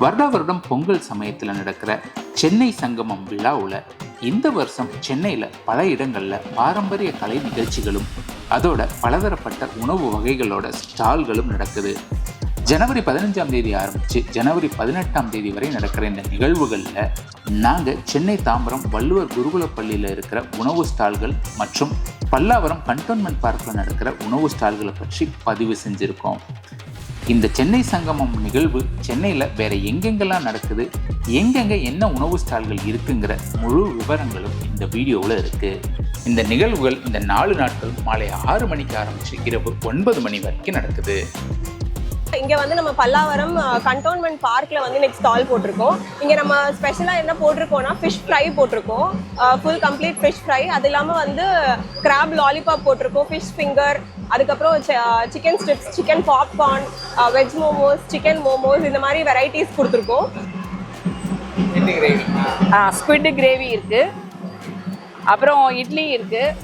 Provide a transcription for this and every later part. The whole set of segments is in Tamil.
வருடம் பொங்கல் சமயத்தில் நடக்கிற சென்னை சங்கமம் விழாவில் இந்த வருஷம் சென்னையில் பல இடங்களில் பாரம்பரிய கலை நிகழ்ச்சிகளும் அதோட பலதரப்பட்ட உணவு வகைகளோட ஸ்டால்களும் நடக்குது. ஜனவரி 15ஆம் தேதி ஆரம்பித்து ஜனவரி 18ஆம் தேதி வரை நடக்கிற இந்த நிகழ்வுகளில் நாங்கள் சென்னை தாம்பரம் வள்ளுவர் குருகுல பள்ளியில் இருக்கிற உணவு ஸ்டால்கள் மற்றும் பல்லாவரம் கண்டோன்மெண்ட் பார்க்கில் நடக்கிற உணவு ஸ்டால்களை பற்றி பதிவு செஞ்சுருக்கோம். இந்த சென்னை சங்கமம் நிகழ்வு சென்னையில் வேறு எங்கெங்கெல்லாம் நடக்குது, எங்கெங்கே என்ன உணவு ஸ்டால்கள் இருக்குங்கிற முழு விவரங்களும் இந்த வீடியோவில் இருக்குது. இந்த நிகழ்வுகள் இந்த 4 நாட்கள் மாலை 6 மணிக்கு ஆரம்பித்து இரவு 9 மணி வரைக்கும் நடக்குது. இங்கே வந்து நம்ம பல்லாவரம் கண்டோன்மெண்ட் பார்க்கில் வந்து இன்னைக்கு ஸ்டால் போட்டிருக்கோம். இங்கே நம்ம ஸ்பெஷலாக என்ன போட்டிருக்கோம்னா ஃபிஷ் ஃப்ரை போட்டிருக்கோம், ஃபுல் கம்ப்ளீட் ஃபிஷ் ஃப்ரை. அது இல்லாமல் வந்து கிராப் லாலிபாப் போட்டிருக்கோம், ஃபிஷ் ஃபிங்கர், அதுக்கப்புறம் chicken strips, chicken popcorn, veg momos, chicken momos, இந்த மாதிரி வெரைட்டிஸ் கொடுத்துருக்கோம். ஸ்குவிட் கிரேவி இருக்குது, அப்புறம் இட்லி இருக்குது,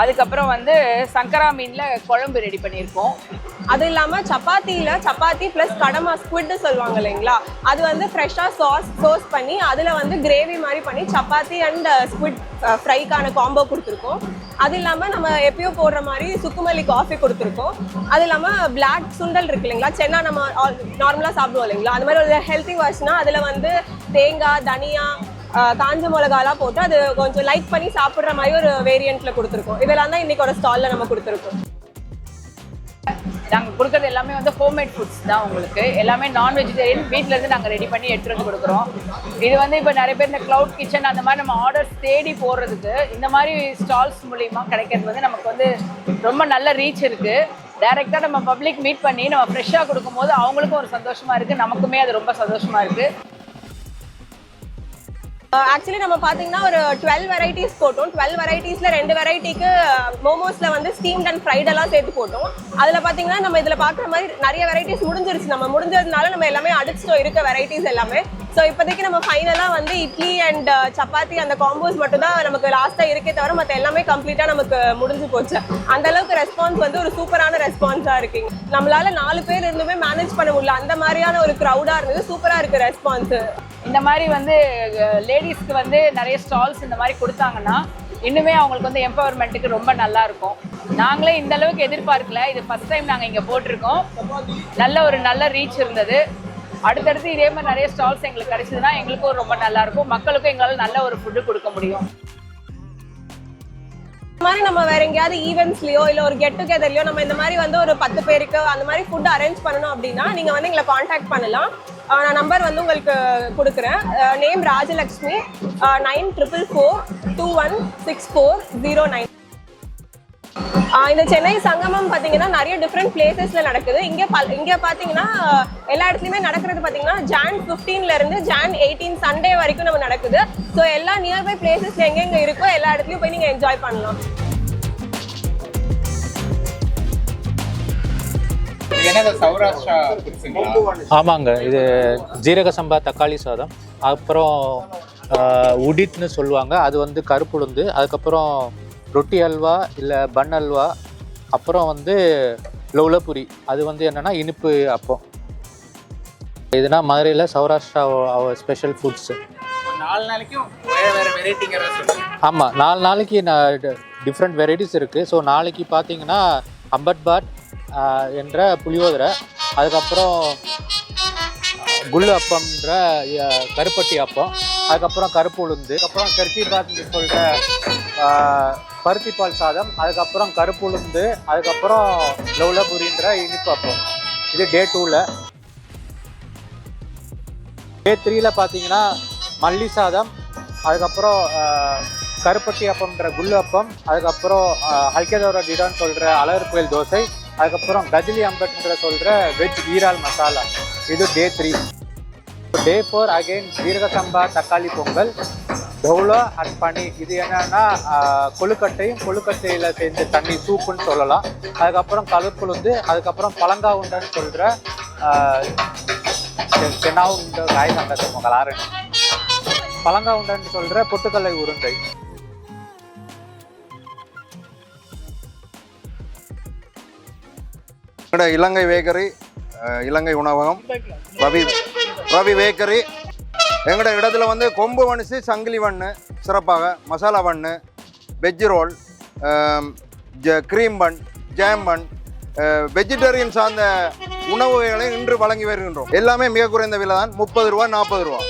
அதுக்கப்புறம் வந்து சங்கரா மீனில் குழம்பு ரெடி பண்ணியிருக்கோம். அது இல்லாமல் சப்பாத்தி ப்ளஸ் கடமா ஸ்குவிட்னு சொல்லுவாங்க இல்லைங்களா, அது வந்து ஃப்ரெஷ்ஷாக சோஸ் பண்ணி அதில் வந்து கிரேவி மாதிரி பண்ணி சப்பாத்தி அண்ட் ஸ்குவிட் ஃப்ரைக்கான காம்போ கொடுத்துருக்கோம். அது இல்லாமல் நம்ம எப்பயும் போடுற மாதிரி சுக்குமல்லி காஃபி கொடுத்துருக்கோம். அது இல்லாமல் பிளாக் சுண்டல் இருக்கு இல்லைங்களா, சென்னா நம்ம நார்மலாக சாப்பிடுவோம் இல்லைங்களா, அது மாதிரி ஒரு ஹெல்த்தி வாஷ்னா அதில் வந்து தேங்காய், தனியா, காஞ்ச மிளகாலாம் போட்டு அது கொஞ்சம் லைக் பண்ணி சாப்பிட்ற மாதிரி ஒரு வேரியண்ட்டில் கொடுத்துருக்கோம். இதெல்லாம் தான் இன்றைக்கி ஒரு ஸ்டாலில் நம்ம கொடுத்துருக்கோம். நாங்கள் கொடுக்குறது எல்லாமே வந்து ஹோம்மேட் ஃபுட்ஸ் தான். உங்களுக்கு எல்லாமே நான் வெஜிடேரியன் வீட்டிலேருந்து நாங்கள் ரெடி பண்ணி எடுத்துகிட்டு வந்து கொடுக்குறோம். இது வந்து இப்போ நிறைய பேர் இந்த க்ளவுட் கிச்சன் அந்த மாதிரி நம்ம ஆர்டர்ஸ் தேடி போடுறதுக்கு இந்த மாதிரி ஸ்டால்ஸ் மூலிமா கிடைக்கிறது வந்து நமக்கு வந்து ரொம்ப நல்ல ரீச் இருக்குது. டைரெக்டாக நம்ம பப்ளிக் மீட் பண்ணி நம்ம ஃப்ரெஷ்ஷாக கொடுக்கும்போது அவங்களுக்கும் ஒரு சந்தோஷமாக இருக்குது, நமக்குமே அது ரொம்ப சந்தோஷமாக இருக்குது. ஆக்சுவலி நம்ம பார்த்தீங்கன்னா ஒரு 12 வெரைட்டிஸ் போட்டோம். 12 வெரைட்டிஸில் 2 வெரைட்டிக்கு மோமோஸில் வந்து ஸ்டீம்ட் அண்ட் ஃப்ரைடெல்லாம் சேர்த்து போட்டோம். அதில் பார்த்தீங்கன்னா நம்ம இதில் பார்க்குற மாதிரி நிறைய வெரைட்டிஸ் முடிஞ்சிருச்சு. நம்ம முடிஞ்சதுனால நம்ம எல்லாமே அடிச்சிட்டோம் இருக்க வெரைட்டிஸ் எல்லாமே. ஸோ இப்போதைக்கு நம்ம ஃபைனலாக வந்து இட்லி அண்ட் சப்பாத்தி அந்த காம்போஸ் மட்டும் தான் நமக்கு லாஸ்ட்டாக இருக்கே தவிர மற்ற எல்லாமே கம்ப்ளீட்டாக நமக்கு முடிஞ்சு போச்சு. அந்தளவுக்கு ரெஸ்பான்ஸ் வந்து ஒரு சூப்பரான ரெஸ்பான்ஸாக இருக்குங்க. நம்மளால் 4 பேர் இருந்துமே மேனேஜ் பண்ண முடியல, அந்த மாதிரியான ஒரு க்ரௌடாக இருந்தது. சூப்பராக இருக்குது ரெஸ்பான்ஸு. இந்த மாதிரி வந்து லேடிஸ்க்கு வந்து நிறைய ஸ்டால்ஸ் இந்த மாதிரி கொடுத்தாங்கன்னா இன்னுமே அவங்களுக்கு வந்து எம்பவர்மெண்ட்டுக்கு ரொம்ப நல்லா இருக்கும். நாங்களே இந்த அளவுக்கு எதிர்பார்க்கல, இது ஃபர்ஸ்ட் டைம் நாங்கள் இங்கே போட்டிருக்கோம். நல்ல ரீச் இருந்தது. அடுத்தடுத்து இதே மாதிரி நிறைய ஸ்டால்ஸ் எங்களுக்கு கிடைச்சதுன்னா எங்களுக்கும் ரொம்ப நல்லா இருக்கும், மக்களுக்கும் எங்களால் நல்ல ஒரு ஃபுட்டு கொடுக்க முடியும். இந்த மாதிரி நம்ம வேற எங்கேயாவது ஈவெண்ட்ஸ்லயோ இல்லை ஒரு கெட் டுகெதர்லையோ நம்ம இந்த மாதிரி வந்து ஒரு 10 பேருக்கு அந்த மாதிரி ஃபுட் அரேஞ்ச் பண்ணணும் அப்படின்னா நீங்கள் வந்து எங்களை காண்டாக்ட் பண்ணலாம். நான் நம்பர் வந்து உங்களுக்கு கொடுக்குறேன். நேம் ராஜலக்ஷ்மி, 9444216409. இந்த சென்னை சங்கமம் பார்த்தீங்கன்னா நிறைய டிஃப்ரெண்ட் பிளேசஸில் நடக்குது. இங்கே பார்த்தீங்கன்னா எல்லா இடத்துலையுமே நடக்கிறது பார்த்தீங்கன்னா Jan 15 Jan 18 சண்டே வரைக்கும் நம்ம நடக்குது. ஸோ எல்லா நியர்பை பிளேசஸ்ல எங்கெங்கே இருக்கோ எல்லா இடத்துலையும் போய் நீங்கள் என்ஜாய் பண்ணலாம். ஆமாங்க, இது ஜீரக சம்பா தக்காளி சாதம், அப்புறம் உடிட்னு சொல்லுவாங்க, அது வந்து கருப்புளுந்து, அதுக்கப்புறம் ரொட்டி அல்வா இல்லை பன் அல்வா, அப்புறம் வந்து லோலபுரி, அது வந்து என்னென்னா இனிப்பு அப்பம். இதுனா மதுரையில் சௌராஷ்டிரா ஸ்பெஷல் ஃபுட்ஸு. 4 நாளைக்கும் வேறு வெரைட்டிங்க. ஆமாம், 4 நாளைக்கு டிஃப்ரெண்ட் வெரைட்டிஸ் இருக்குது. ஸோ நாளைக்கு பார்த்தீங்கன்னா அம்பட் பாட் என்ற புளியோதரை, அதுக்கப்புறம் குல்லு அப்பம்ன்ற கருப்பட்டி அப்பம், அதுக்கப்புறம் கருப்பு உளுந்து, அப்புறம் கர்கி பாத்னு சொல்கிற பருத்திப்பால் சாதம், அதுக்கப்புறம் கருப்பு உளுந்து, அதுக்கப்புறம் லோலபுரின்ற இனிப்பு அப்பம். இது டே 2ல். டே 3ல் பார்த்தீங்கன்னா மல்லி சாதம், அதுக்கப்புறம் கருப்பட்டி அப்பம்ன்ற குல்லு அப்பம், அதுக்கப்புறம் ஹல்கேதோர டிடான்னு சொல்கிற அழகர் கோயில் தோசை, அதுக்கப்புறம் கஜிலி அம்பட்ன்ற சொல்கிற வெஜ் ஈரால் மசாலா. இது டே 3. டே 4 அகெயின் ஜீரக சம்பா தக்காளி பொங்கல், டவுலா அண்ட் பனீர். இது என்னன்னா கொழுக்கட்டையில் செஞ்ச தண்ணி சூப்புன்னு சொல்லலாம். அதுக்கப்புறம் கருப்புளுந்து, அதுக்கப்புறம் பழங்கா உண்டன்னு சொல்கிற சென்னாவு உண்ட காய் சங்கத்தை மகளாறு, பழங்கா உண்டன்னு சொல்கிற பொட்டுக்கல்லை உருண்டை. இலங்கை வேகரி, இலங்கை உணவகம், ரவி பேக்கரி. எங்களோட இடத்துல வந்து கொம்பு வணிசு, சங்கிலி வண்ணு, சிறப்பாக மசாலா வண்ணு, வெஜ் ரோல், க்ரீம் பன், ஜாம் பன், வெஜிடேரியன் சார்ந்த உணவு வகைகளை இன்று வழங்கி வருகின்றோம். எல்லாமே மிக குறைந்த விலை தான், 30 ரூபா 40 ரூபா.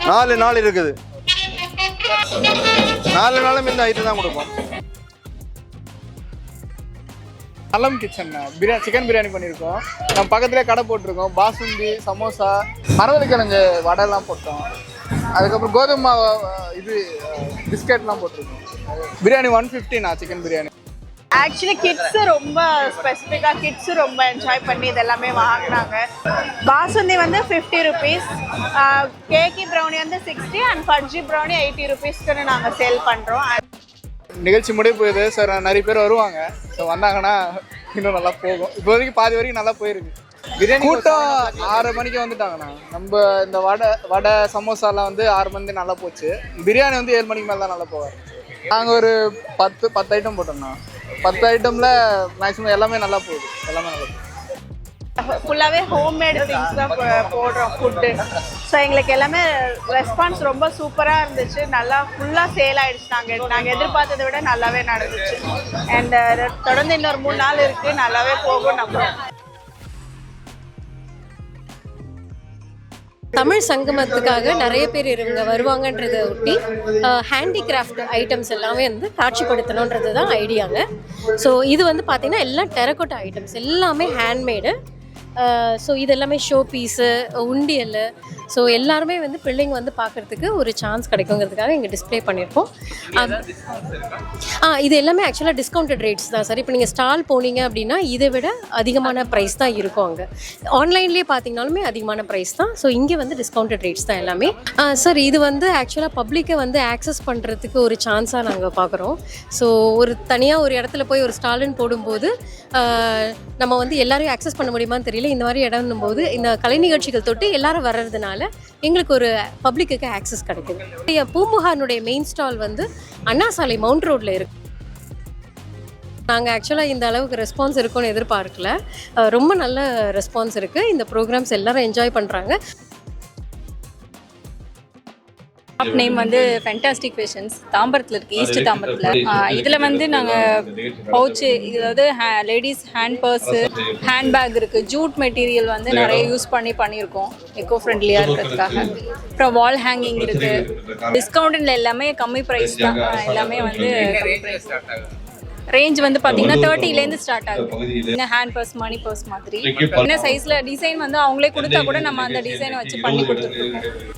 4 நாள் இருக்குது, 4 நாளும் இந்த ஐட்டம் தான் கொடுப்போம். அலம் கிச்சன் பிரியாணி, சிக்கன் பிரியாணி பண்ணியிருக்கோம். நம்ம பக்கத்துலேயே கடை போட்டிருக்கோம். பாசுந்தி, சமோசா, மரவள்ளிக்கிழங்கு வடைலாம் போட்டோம். அதுக்கப்புறம் கோதுமை மாவு இது பிஸ்கெட்லாம் போட்டிருக்கோம். Biryani 150 chicken biryani. Actually kids ரொம்ப ஸ்பெசிஃபிக்காக கிட்ஸு ரொம்ப என்ஜாய் பண்ணி இதெல்லாமே வாங்கினாங்க. பாசுந்தி வந்து 50 ருபீஸ், கேக்கி ப்ரௌனி வந்து 60 அண்ட் ஃபட்ஜி ப்ரௌனி 80 ருபீஸ்க்குன்னு நாங்கள் சேல் பண்ணுறோம். நிகழ்ச்சி முடிய போகுது சார், நிறைய பேர் வருவாங்க. ஸோ வந்தாங்கன்னா இன்னும் நல்லா போகும். இப்போதைக்கு பாதி வரைக்கும் நல்லா போயிருக்கு. பிரியாணி கூட்டம் 6 மணிக்கு வந்துட்டாங்கண்ணா. நம்ம இந்த வடை சமோசாலாம் வந்து 6 மணி நல்லா போச்சு. பிரியாணி வந்து 7 மணிக்கு மேலே தான் நல்லா போவார். நாங்கள் ஒரு 10 ஐட்டம் போட்டோம்ண்ணா. 10 ஐட்டமில் மேக்ஸிமம் எல்லாமே நல்லா போகுது. எல்லாமே நல்லா போகுது. ஃபுல்லாகவே ஹோம்மேடு திங்ஸ் தான் போடுறோம் ஃபுட்டு. ஸோ எங்களுக்கு எல்லாமே ரெஸ்பான்ஸ் ரொம்ப சூப்பராக இருந்துச்சு. நல்லா ஃபுல்லாக சேல் ஆகிடுச்சு. நாங்கள் எதிர்பார்த்ததை விட நல்லாவே நடந்துச்சு. அண்ட் தொடர்ந்து இன்னொரு 3 நாள் இருக்குது, நல்லாவே போகும் நம்புறோம். தமிழ் சங்கமத்துக்காக நிறைய பேர் இவங்க வருவாங்கன்றதை ஒட்டி ஹேண்டிகிராஃப்ட் ஐட்டம்ஸ் எல்லாமே வந்து காட்சிப்படுத்தணுன்றது தான் ஐடியாங்க. ஸோ இது வந்து பார்த்திங்கன்னா எல்லாம் டெரகோட்டா ஐட்டம்ஸ், எல்லாமே ஹேண்ட்மேடு. ஸோ இது எல்லாமே ஷோ பீஸு, உண்டியல். ஸோ எல்லாருமே வந்து பிள்ளைங்க வந்து பார்க்குறதுக்கு ஒரு சான்ஸ் கிடைக்குங்கிறதுக்காக இங்கே டிஸ்பிளே பண்ணியிருக்கோம். இது எல்லாமே ஆக்சுவலாக டிஸ்கவுண்டட் ரேட்ஸ் தான் சார். இப்போ நீங்கள் ஸ்டால் போனீங்க அப்படின்னா இதை விட அதிகமான ப்ரைஸ் தான் இருக்கும். அங்கே ஆன்லைன்லேயே பார்த்தீங்கனாலுமே அதிகமான ப்ரைஸ் தான். ஸோ இங்கே வந்து டிஸ்கவுண்டட் ரேட்ஸ் தான் எல்லாமே. சார் இது வந்து ஆக்சுவலாக பப்ளிக்கை வந்து ஆக்சஸ் பண்ணுறதுக்கு ஒரு சான்ஸாக நாங்கள் பார்க்குறோம். ஸோ ஒரு தனியாக ஒரு இடத்துல போய் ஒரு ஸ்டாலுன்னு போடும்போது நம்ம வந்து எல்லாரையும் ஆக்சஸ் பண்ண முடியுமான்னு தெரியல. இந்த மாதிரி இடம்னும் போது இந்த கலை நிகழ்ச்சிகள் தொட்டு எல்லாரும் வர்றதுனால எங்களுக்கு ஒரு பப்ளிக்கு ஆக்சஸ் கிடைக்குது. பூம்புகார்னுடைய மெயின் ஸ்டால் வந்து அண்ணா சாலை மவுண்ட் ரோட்ல இருக்கு. நாங்கள் ஆக்சுவலாக இந்த அளவுக்கு ரெஸ்பான்ஸ் இருக்கும்னு எதிர்பார்க்கல. ரொம்ப நல்ல ரெஸ்பான்ஸ் இருக்குது. இந்த ப்ரோக்ராம்ஸ் எல்லாரும் என்ஜாய் பண்ணுறாங்க. ஷாப் நேம் வந்து ஃபென்டாஸ்டிக் ஃபேஷன்ஸ், தாம்பரத்தில் இருக்குது, ஈஸ்ட் தாம்பரத்தில். இதில் வந்து நாங்கள் பவுச்சு, அதாவது லேடிஸ் ஹேண்ட் பர்ஸு, ஹேண்ட்பேக் இருக்குது. ஜூட் மெட்டீரியல் வந்து நிறைய யூஸ் பண்ணியிருக்கோம் எக்கோ ஃப்ரெண்ட்லியாக இருக்கிறதுக்காக. அப்புறம் வால் ஹேங்கிங் இருக்குது. டிஸ்கவுண்டில் எல்லாமே கம்மி ப்ரைஸ் தான். எல்லாமே வந்து ரேஞ்ச் வந்து பார்த்தீங்கன்னா 30லேருந்து ஸ்டார்ட் ஆகுது. ஹேண்ட் பர்ஸ், மணி பர்ஸ் மாதிரி என்ன சைஸில் டிசைன் வந்து அவங்களே கொடுத்தா கூட நம்ம அந்த டிசைனை வச்சு பண்ணி கொடுத்துருக்கோம்.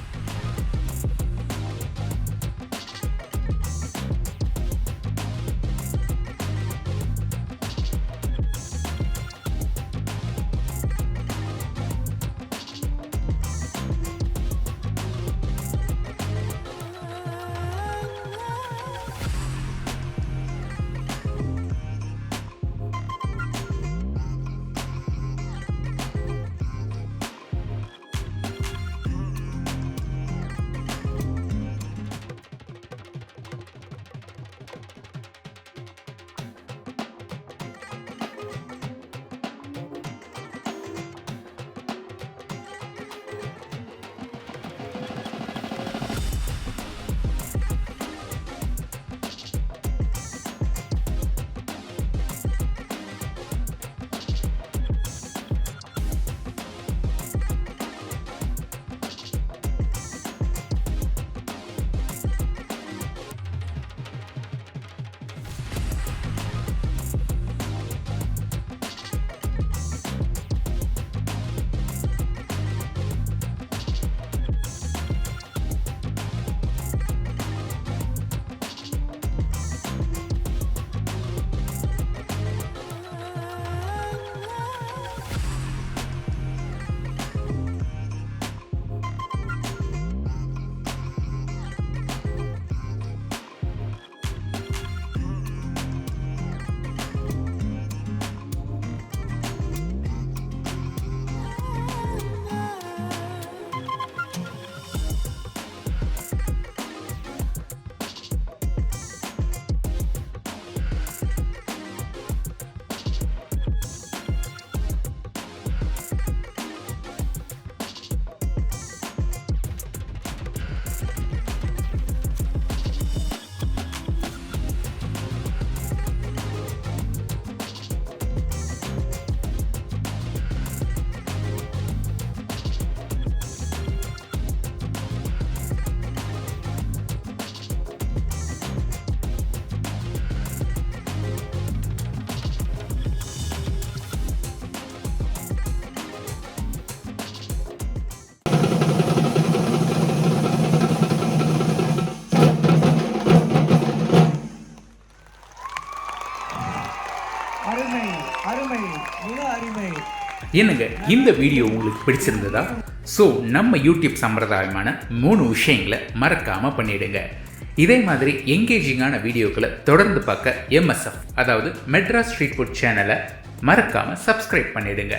அருமை அருமை மிக அருமை. என்னங்க இந்த வீடியோ உங்களுக்கு பிடிச்சிருந்ததா? ஸோ நம்ம யூடியூப் சம்பிரதாயமான 3 விஷயங்களை மறக்காமல் பண்ணிடுங்க. இதே மாதிரி எங்கேஜிங்கான வீடியோக்களை தொடர்ந்து பார்க்க MSF அதாவது மெட்ராஸ் ஸ்ட்ரீட் ஃபுட் சேனலை மறக்காமல் சப்ஸ்கிரைப் பண்ணிடுங்க.